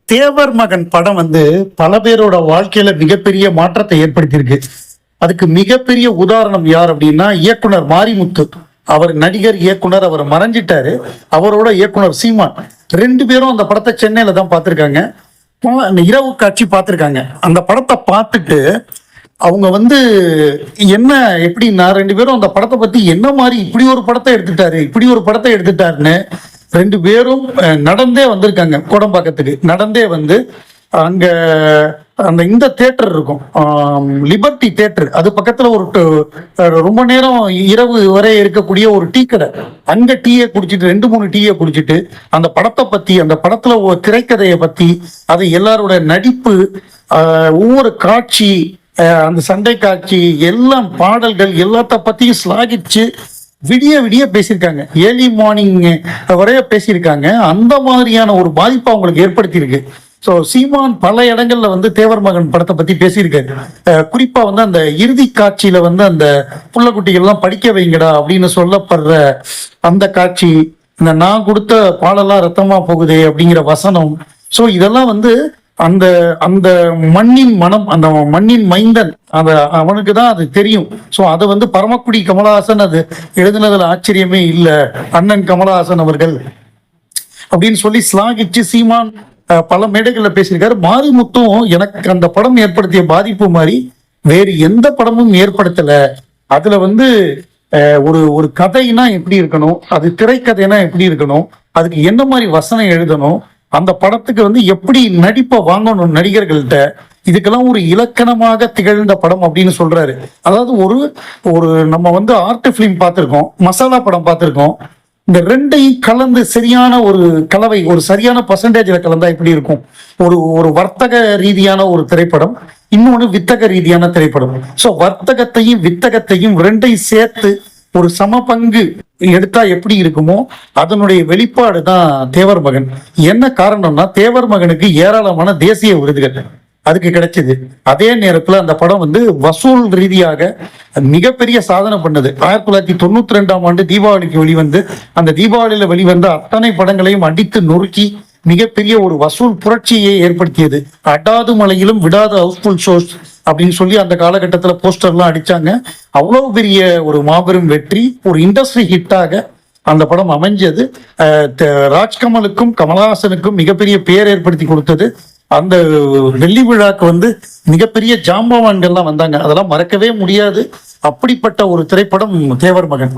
தேவர் மகன் படம் பல பேரோட வாழ்க்கையில மிகப்பெரிய மாற்றத்தை ஏற்படுத்தியிருக்கு. அதுக்கு மிகப்பெரிய உதாரணம் யார் அப்படின்னா இயக்குனர் மாரிமுத்து. அவர் நடிகர், இயக்குனர், அவர் மறைஞ்சிட்டாரு. அவரோட இயக்குனர் சீமான் ரெண்டு பேரும் அந்த படத்தை சென்னையில தான் பார்த்துருக்காங்க. இரவு காட்சி பார்த்துருக்காங்க. அந்த படத்தை பார்த்துட்டு அவங்க என்ன எப்படின்னா ரெண்டு பேரும் அந்த படத்தை பத்தி என்ன மாதிரி இப்படி ஒரு படத்தை எடுத்துட்டாருன்னு ரெண்டு பேரும் நடந்தே வந்திருக்காங்க. கோடம்பாக்கத்துக்கு நடந்தே அங்க அந்த இந்த தியேட்டர் இருக்கும், லிபர்ட்டி தியேட்டர், அது பக்கத்துல ஒரு ரொம்ப நேரம் இரவு வரை இருக்கக்கூடிய ஒரு டீ கடை. அங்க டீயை குடிச்சிட்டு 2-3 டீயை குடிச்சிட்டு அந்த படத்தை பத்தி, அந்த படத்துல ஒரு திரைக்கதையை பத்தி, அது எல்லாரோட நடிப்பு, ஒவ்வொரு காட்சி, அந்த சண்டை காட்சி, எல்லாம் பாடல்கள் எல்லாத்த பத்தியும் ஸ்லாகிச்சு விடிய விடிய பேசியிருக்காங்க. ஏர்லி மார்னிங் வரைய பேசியிருக்காங்க. அந்த மாதிரியான ஒரு பாதிப்பை அவங்களுக்கு ஏற்படுத்தியிருக்கு. ஸோ சீமான் பல இடங்கள்ல தேவர் மகன் படத்தை பத்தி பேசியிருக்காரு. குறிப்பா அந்த இறுதி காட்சியில அந்த புள்ளக்குட்டிகள்லாம் படிக்க வைங்கடா அப்படின்னு சொல்லப்படுற அந்த காட்சி, இந்த நான் கொடுத்த பாலெல்லாம் ரத்தமா போகுதே அப்படிங்கிற வசனம். ஸோ இதெல்லாம் அந்த அந்த மண்ணின் மனம், அந்த மண்ணின் மைந்தன், அவனுக்கு தான் அது தெரியும். ஸோ அதை பரமக்குடி கமலஹாசன் அது எழுதுனதுல ஆச்சரியமே இல்லை, அண்ணன் கமலஹாசன் அவர்கள் அப்படின்னு சொல்லி ஸ்லாகிச்சு சீமான் பல மேடைகளில் பேசியிருக்காரு. மாரிமுத்தும் எனக்கு அந்த படம் ஏற்படுத்திய பாதிப்பு மாதிரி வேறு எந்த படமும் ஏற்படுத்தல. அதுல ஒரு கதைனா எப்படி இருக்கணும், அது திரைக்கதைனா எப்படி இருக்கணும், அதுக்கு என்ன மாதிரி வசனம் எழுதணும், அந்த படத்துக்கு எப்படி நடிப்பை வாங்கணும் நடிகர்கள்ட்ட, இதுக்கெல்லாம் ஒரு இலக்கணமாக திகழ்ந்த படம் அப்படின்னு சொல்றாரு. அதாவது ஒரு நம்ம ஆர்ட் பிலிம் பார்த்திருக்கோம், மசாலா படம் பார்த்திருக்கோம். இந்த ரெண்டையும் கலந்து சரியான ஒரு கலவை, ஒரு சரியான பர்சன்டேஜ்ல கலந்தா எப்படி இருக்கும்? ஒரு வர்த்தக ரீதியான ஒரு திரைப்படம், இன்னொன்னு வித்தக ரீதியான திரைப்படம். சோ வர்த்தகத்தையும் வித்தகத்தையும் ரெண்டையும் சேர்த்து ஒரு சம பங்கு எடுத்தா எப்படி இருக்குமோ அதனுடைய வெளிப்பாடு தான் தேவர் மகன். என்ன காரணம்னா தேவர் மகனுக்கு ஏராளமான தேசிய விருதுகள் அதுக்கு கிடைச்சது. அதே நேரத்துல அந்த படம் வசூல் ரீதியாக மிகப்பெரிய சாதனை பண்ணது. 1992ஆம் ஆண்டு தீபாவளிக்கு அந்த தீபாவளியில வெளிவந்த அத்தனை படங்களையும் அடித்து நொறுக்கி மிகப்பெரிய ஒரு வசூல் புரட்சியை ஏற்படுத்தியது. அடாது மலையிலும் விடாத ஹவுஸ்ஃபுல் ஷோஸ் அப்படின்னு சொல்லி அந்த காலகட்டத்துல போஸ்டர்லாம் அடிச்சாங்க. அவ்வளவு பெரிய ஒரு மாபெரும் வெற்றி, ஒரு இண்டஸ்ட்ரி ஹிட்டாக அந்த படம் அமைஞ்சது. ராஜ்கமலுக்கும் கமலஹாசனுக்கும் மிகப்பெரிய பேர் ஏற்படுத்தி கொடுத்தது. அந்த வெள்ளி விழாக்கு மிகப்பெரிய ஜாம்பவான்கள்லாம் வந்தாங்க. அதெல்லாம் மறக்கவே முடியாது. அப்படிப்பட்ட ஒரு திரைப்படம் தேவர் மகன்.